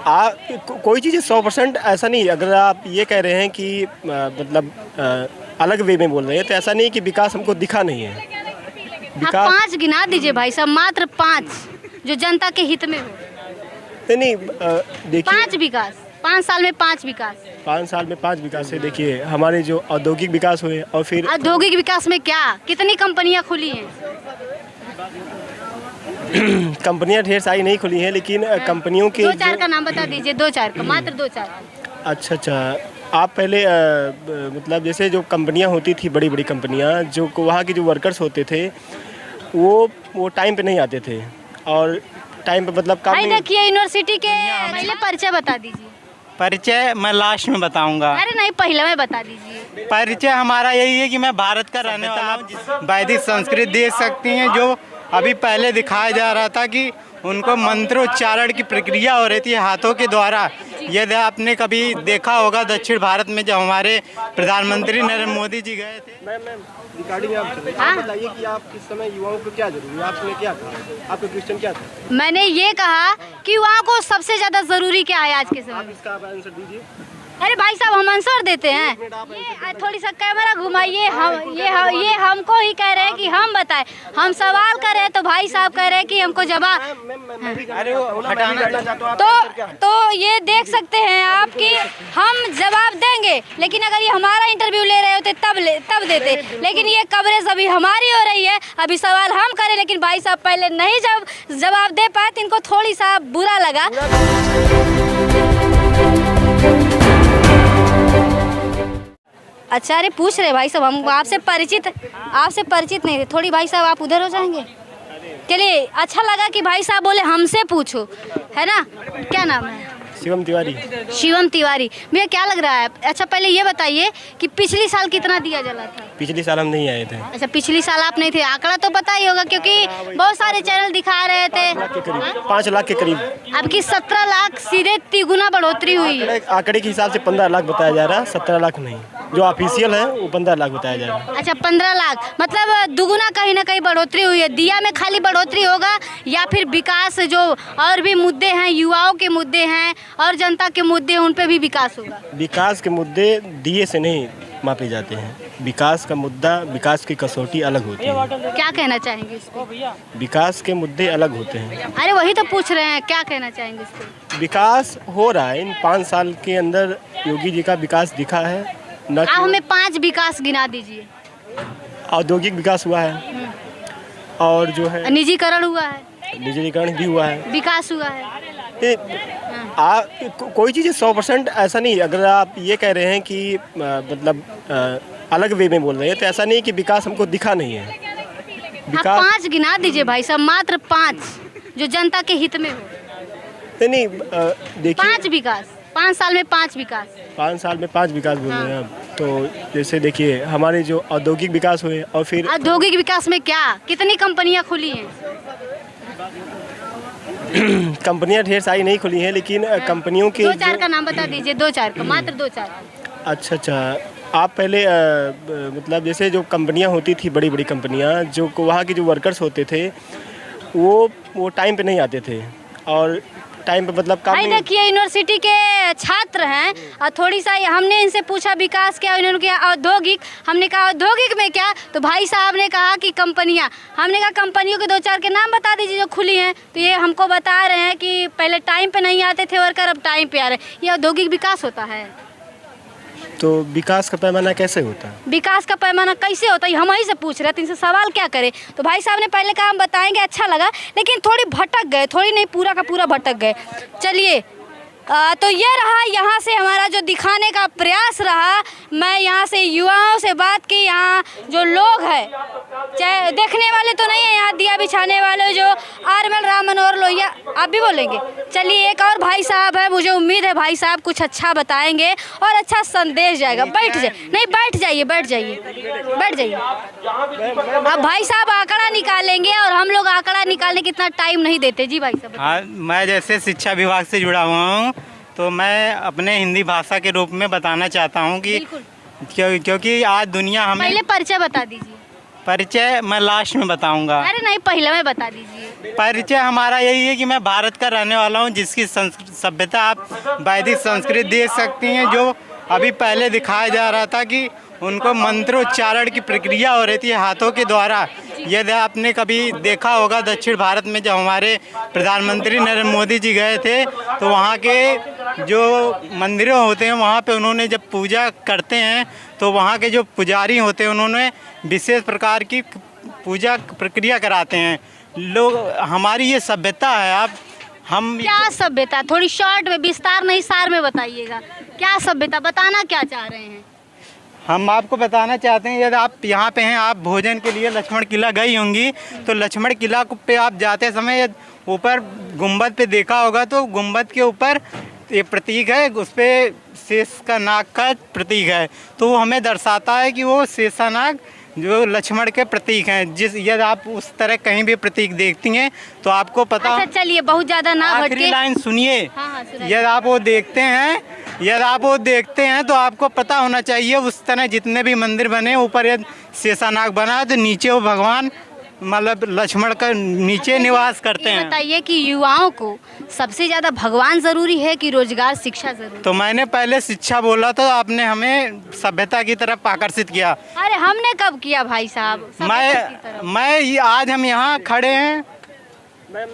कोई चीज़ 100% ऐसा नहीं। अगर आप ये कह रहे हैं कि मतलब अलग वे में बोल रहे हैं तो ऐसा नहीं कि विकास हमको दिखा नहीं है। आप 5 गिना दीजिए भाई साहब, मात्र 5 जो जनता के हित में हो। नहीं देखिए 5 विकास, 5 साल में 5 विकास। 5 साल में 5 विकास है। देखिए हमारे जो औद्योगिक विकास हुए और फिर औद्योगिक विकास में क्या कितनी कंपनियां खुली हैं? कंपनियां ढेर सारी नहीं खुली हैं, लेकिन कंपनियों के 2-4 का नाम बता दीजिए, 2-4 का, मात्र 2-4। अच्छा आप पहले मतलब जैसे जो कंपनियां होती थी, बड़ी बड़ी कंपनियां, जो वहाँ के जो वर्कर्स होते थे वो टाइम पे नहीं आते थे और टाइम पे मतलब काम नहीं। देखिए यूनिवर्सिटी के पहले परिचय बता दीजिए। परिचय मैं लास्ट में बताऊंगा। अरे नहीं, पहले में बता दीजिए। परिचय हमारा यही है कि मैं भारत का रहने वाला हूँ। वैदिक संस्कृत देख सकती हैं, जो अभी पहले दिखाया जा रहा था कि उनको मंत्रोच्चारण की प्रक्रिया हो रही थी हाथों के द्वारा। यदि आपने कभी देखा होगा दक्षिण भारत में जब हमारे प्रधानमंत्री नरेंद्र मोदी जी गए थे। रिगार्डिंग आप बताइए कि आप इस समय युवाओं को क्या जरूरी है? आपने क्या कहा? आपका क्वेश्चन क्या था? मैंने ये कहा कि युवाओं को सबसे ज्यादा जरूरी क्या है आज के समय में? इसका आप आंसर दीजिए। अरे भाई साहब, हम आंसर देते हैं। ये थोड़ी सा कैमरा घुमाइए। ये हमको ही कह रहे हैं कि हम बताएं। हम सवाल कर रहे हैं तो भाई साहब कह रहे हैं कि हमको जवाब। तो ये देख सकते हैं आप कि हम जवाब देंगे, लेकिन अगर ये हमारा इंटरव्यू ले रहे होते तब देते। लेकिन ये कवरेज अभी हमारी हो रही है, अभी सवाल हम करें, लेकिन भाई साहब पहले नहीं जवाब दे पाए तो इनको थोड़ी सा बुरा लगा। अच्छा, अरे पूछ रहे भाई साहब, हम आपसे परिचित नहीं थे। थोड़ी भाई साहब आप उधर हो जाएंगे। चलिए, अच्छा लगा कि भाई साहब बोले हमसे पूछो, है ना? क्या नाम है? शिवम तिवारी। शिवम तिवारी। भैया क्या लग रहा है? अच्छा पहले ये बताइए कि पिछली साल कितना दिया जला था? पिछली साल हम नहीं आए थे। अच्छा, पिछली साल आप नहीं थे। आंकड़ा तो पता ही होगा क्योंकि बहुत सारे चैनल दिखा रहे थे। 5 लाख के करीब। अब की 17 लाख सीधे 3 गुना बढ़ोतरी हुई। आंकड़े के हिसाब से 15 लाख बताया जा रहा है, 17 लाख नहीं। जो ऑफिशियल है वो 15 लाख बताया जा रहा है। अच्छा, 15 लाख मतलब दुगुना कहीं ना कहीं बढ़ोतरी हुई है। दिया में खाली बढ़ोतरी होगा या फिर विकास जो और भी मुद्दे हैं, युवाओं के मुद्दे हैं और जनता के मुद्दे, उन पे भी विकास होगा? विकास के मुद्दे दिए से नहीं मापे जाते हैं। विकास का मुद्दा, विकास की कसौटी अलग होती है। क्या कहना चाहेंगे इस पे? विकास के मुद्दे अलग होते हैं। अरे वही तो पूछ रहे हैं, क्या कहना चाहेंगे इस पे? विकास हो रहा है इन 5 साल के अंदर। योगी जी का विकास दिखा है न। आप हमें 5 विकास गिना दीजिए। औद्योगिक विकास हुआ है और जो है निजीकरण हुआ है, डिजिटलीकरण भी हुआ है, विकास हुआ है। कोई चीज़ 100% ऐसा नहीं। अगर आप ये कह रहे हैं कि मतलब अलग वे में बोल रहे हैं तो ऐसा नहीं कि विकास हमको दिखा नहीं है। आप 5 गिना दीजिए भाई साहब, मात्र 5 जो जनता के हित में हो। नहीं देखिए 5 विकास, 5 साल में 5 विकास। 5 साल में 5 विकास बोल रहे हैं आप। तो जैसे देखिए हमारे जो औद्योगिक विकास हुए और फिर औद्योगिक विकास में क्या कितनी कंपनियां खुली हैं? कंपनियां ढेर सारी नहीं खुली हैं, लेकिन कंपनियों के 2-4 का नाम बता दीजिए, 2-4 का, मात्र 2-4। अच्छा आप पहले मतलब जैसे जो कंपनियां होती थी, बड़ी बड़ी कंपनियां, जो वहाँ के जो वर्कर्स होते थे वो टाइम पे नहीं आते थे और टाइम पे मतलब काम नहीं। देखिए यूनिवर्सिटी के छात्र हैं और थोड़ी सा हमने इनसे पूछा विकास क्या, इन्होंने किया औद्योगिक। हमने कहा औद्योगिक में क्या, तो भाई साहब ने कहा कि कंपनियां। हमने कहा कंपनियों के 2-4 के नाम बता दीजिए जो खुली हैं। तो ये हमको बता रहे हैं कि पहले टाइम पे नहीं आते थे वर्कर, अब टाइम पे आ रहे हैं। ये औद्योगिक विकास होता है? तो विकास का पैमाना कैसे होता है? विकास का पैमाना कैसे होता है हम ही से पूछ रहे हैं, तो इनसे सवाल क्या करें? तो भाई साहब ने पहले कहा हम बताएंगे, अच्छा लगा, लेकिन थोड़ी भटक गए, थोड़ी नहीं पूरा का पूरा भटक गए। चलिए, तो ये रहा यहाँ से हमारा जो दिखाने का प्रयास रहा। मैं यहाँ से युवाओं से बात की। यहाँ जो लोग हैं, चाहे देखने वाले तो नहीं है, यहाँ दिया बिछाने वाले जो आरमल राम मनोहर लोहिया, आप भी बोलेंगे। चलिए, एक और भाई साहब है, मुझे उम्मीद है भाई साहब कुछ अच्छा बताएंगे और अच्छा संदेश जाएगा। बैठ जाइए। अब भाई साहब आंकड़ा निकालेंगे और हम लोग आंकड़ा निकालने की इतना टाइम नहीं देते। जी भाई साहब। हाँ, मैं जैसे शिक्षा विभाग से जुड़ा हुआ हूँ, तो मैं अपने हिंदी भाषा के रूप में बताना चाहता हूँ कि क्योंकि आज दुनिया हमें पहले परिचय बता दीजिए। परिचय मैं लास्ट में बताऊंगा। अरे नहीं, पहले में बता दीजिए। परिचय हमारा यही है कि मैं भारत का रहने वाला हूँ, जिसकी सभ्यता आप वैदिक संस्कृत देख सकती हैं, जो अभी पहले दिखाया जा रहा था कि उनको मंत्रोच्चारण की प्रक्रिया हो रही थी हाथों के द्वारा। यदि आपने कभी देखा होगा दक्षिण भारत में जब हमारे प्रधानमंत्री नरेंद्र मोदी जी गए थे, तो वहाँ के जो मंदिरों होते हैं वहाँ पे उन्होंने जब पूजा करते हैं तो वहाँ के जो पुजारी होते हैं उन्होंने विशेष प्रकार की पूजा प्रक्रिया कराते हैं। लोग, हमारी ये सभ्यता है। आप हम क्या सभ्यता, थोड़ी शॉर्ट में, विस्तार नहीं सार में बताइएगा। क्या सभ्यता, बताना क्या चाह रहे हैं? हम आपको बताना चाहते हैं, यदि आप यहाँ पे हैं, आप भोजन के लिए लक्ष्मण किला गई होंगी, तो लक्ष्मण किला पे आप जाते समय ऊपर गुंबद पे देखा होगा, तो गुंबद के ऊपर ये प्रतीक है, उस पर शेष का नाग का प्रतीक है। तो वो हमें दर्शाता है कि वो शेषानाग जो लक्ष्मण के प्रतीक हैं। जिस यदि आप उस तरह कहीं भी प्रतीक देखती हैं तो आपको पता। अच्छा चलिए, बहुत ज़्यादा ना भटके। आखिरी लाइन सुनिए। हाँ, सुनाइए। यदि आप वो देखते हैं तो आपको पता होना चाहिए उस तरह जितने भी मंदिर बने, ऊपर यदि शेषानाग बना है तो नीचे वो भगवान मतलब लक्ष्मण का नीचे निवास करते हैं। बताइए कि युवाओं को सबसे ज़्यादा भगवान ज़रूरी है कि रोजगार, शिक्षा ज़रूरी? तो मैंने पहले शिक्षा बोला, तो आपने हमें सभ्यता की तरफ आकर्षित किया। अरे हमने कब किया भाई साहब? मैं आज हम यहाँ खड़े हैं। मैम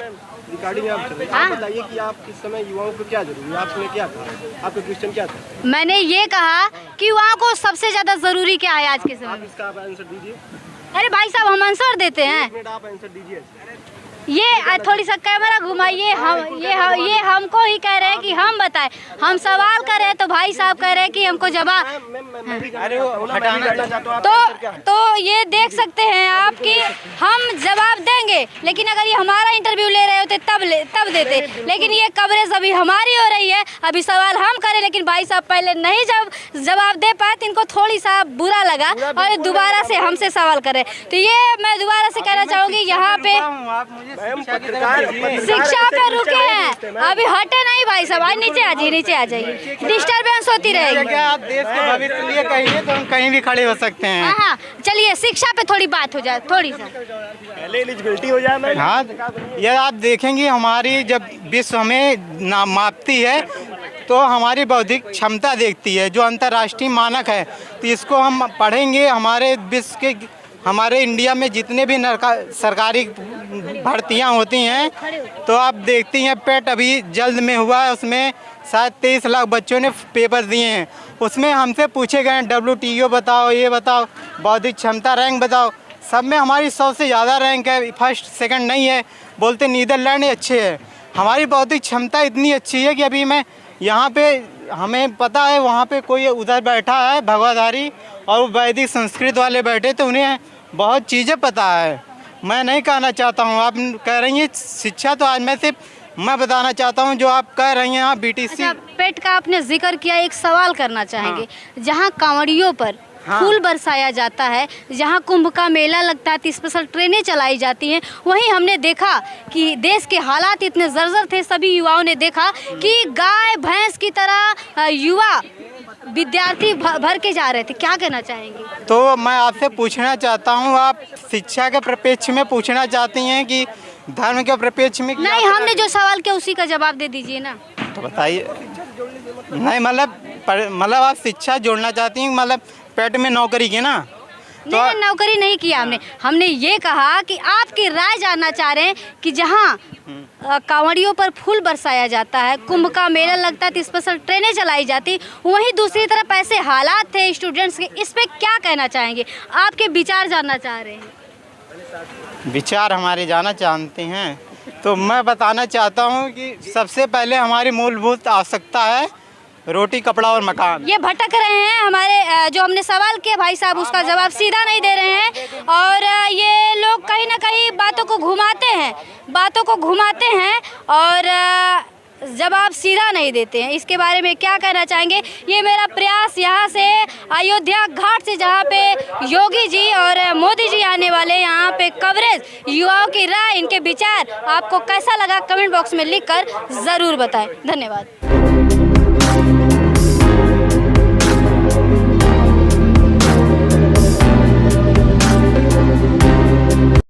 रिकॉर्डिंग आप चल रही है। हाँ? आप बताइए कि आप इस समय युवाओं को क्या जरूरी है? आपने क्या कहा? आपका क्वेश्चन क्या था? मैंने ये कहा कि युवाओं को सबसे ज़्यादा ज़रूरी क्या है आज के समय आप में? इसका आप आंसर दीजिए। अरे भाई साहब, हम आंसर देते हैं। एक मिनट आप आंसर दीजिए। ये थोड़ी सा कैमरा घुमाइए। ये हमको ही कह रहे हैं कि हम बताएं। हम सवाल कर रहे हैं तो भाई साहब कह रहे हैं कि हमको जवाब। अरे वो हटाना। तो ये देख सकते हैं आप कि हम जवाब देंगे, लेकिन अगर ये हमारा इंटरव्यू ले रहे होते तब देते। लेकिन ये कवरेज अभी हमारी हो रही है, अभी सवाल हम करें, लेकिन भाई साहब पहले नहीं जवाब दे पाए, तो इनको थोड़ी सा बुरा लगा और दोबारा से हमसे सवाल करें। तो ये मैं दोबारा से कहना चाहूँगी, यहाँ पे शिक्षा पे रुके हैं, अभी हटे नहीं भाई साहब। आज नीचे आ जाइए, डिस्टर्बेंस होती रहेगी। आप देश के भविष्य के लिए कहिए तो हम कहीं भी खड़े हो सकते हैं। हाँ, चलिए शिक्षा पे थोड़ी बात हो जाए, थोड़ी सा पहले एलिजिबिलिटी हो जाए। हाँ, यह आप देखेंगे हमारी जब विश्व हमें मापती है तो हमारी बौद्धिक क्षमता देखती है, जो अंतर्राष्ट्रीय मानक है। तो इसको हम पढ़ेंगे। हमारे इंडिया में जितने भी सरकारी भर्तियां होती हैं, तो आप देखती हैं पेट अभी जल्द में हुआ है, उसमें शायद 23 लाख बच्चों ने पेपर दिए हैं। उसमें हमसे पूछे गए WTO बताओ, ये बताओ, बौद्धिक क्षमता रैंक बताओ। सब में हमारी 100 से ज़्यादा रैंक है, फर्स्ट सेकंड नहीं है। बोलते नीदरलैंड अच्छे है। हमारी बौद्धिक क्षमता इतनी अच्छी है कि अभी मैं यहाँ पे, हमें पता है वहाँ पे कोई उधर बैठा है भगवाधारी, और वो वैदिक संस्कृत वाले बैठे, तो उन्हें बहुत चीज़ें पता है। मैं नहीं कहना चाहता हूँ, आप कह रही हैं शिक्षा, तो आज मैं बताना चाहता हूँ जो आप कह रही हैं यहाँ BTC। अच्छा, पेट का आपने जिक्र किया, एक सवाल करना चाहेंगे। हाँ। जहाँ कांवड़ियों पर फूल बरसाया जाता है, जहाँ कुंभ का मेला लगता है, स्पेशल ट्रेनें चलाई जाती हैं, वहीं हमने देखा कि देश के हालात इतने जर्जर थे। सभी युवाओं ने देखा कि गाय भैंस की तरह युवा विद्यार्थी भर के जा रहे थे। क्या कहना चाहेंगे? तो मैं आपसे पूछना चाहता हूँ, आप शिक्षा के परिप्रेक्ष्य में पूछना चाहती हैं कि धर्म के परिप्रेक्ष्य में? नहीं, हमने जो सवाल किया उसी का जवाब दे दीजिए ना। तो बताइए। नहीं, मतलब आप शिक्षा जोड़ना चाहती हैं, मतलब पेट में नौकरी की ना? तो नहीं, नौकरी नहीं किया हमने ये कहा कि आपकी राय जानना चाह रहे हैं कि जहाँ कांवड़ियों पर फूल बरसाया जाता है, कुंभ का मेला लगता है, तो स्पेशल ट्रेनें चलाई जाती, वहीं दूसरी तरफ ऐसे हालात थे स्टूडेंट्स के, इस पे क्या कहना चाहेंगे? आपके विचार जानना चाह रहे हैं। विचार हमारे जानना चाहते हैं, तो मैं बताना चाहता हूँ कि सबसे पहले हमारी मूलभूत आवश्यकता है रोटी, कपड़ा और मकान। ये भटक रहे हैं हमारे, जो हमने सवाल किया भाई साहब उसका जवाब सीधा नहीं दे रहे हैं, और ये लोग कहीं ना कहीं बातों को घुमाते हैं और जवाब सीधा नहीं देते हैं। इसके बारे में क्या कहना चाहेंगे? ये मेरा प्रयास यहाँ से अयोध्या घाट से, जहाँ पे योगी जी और मोदी जी आने वाले, यहाँ पे कवरेज, युवाओं की राय, इनके विचार आपको कैसा लगा कमेंट बॉक्स में लिखकर ज़रूर बताएं। धन्यवाद।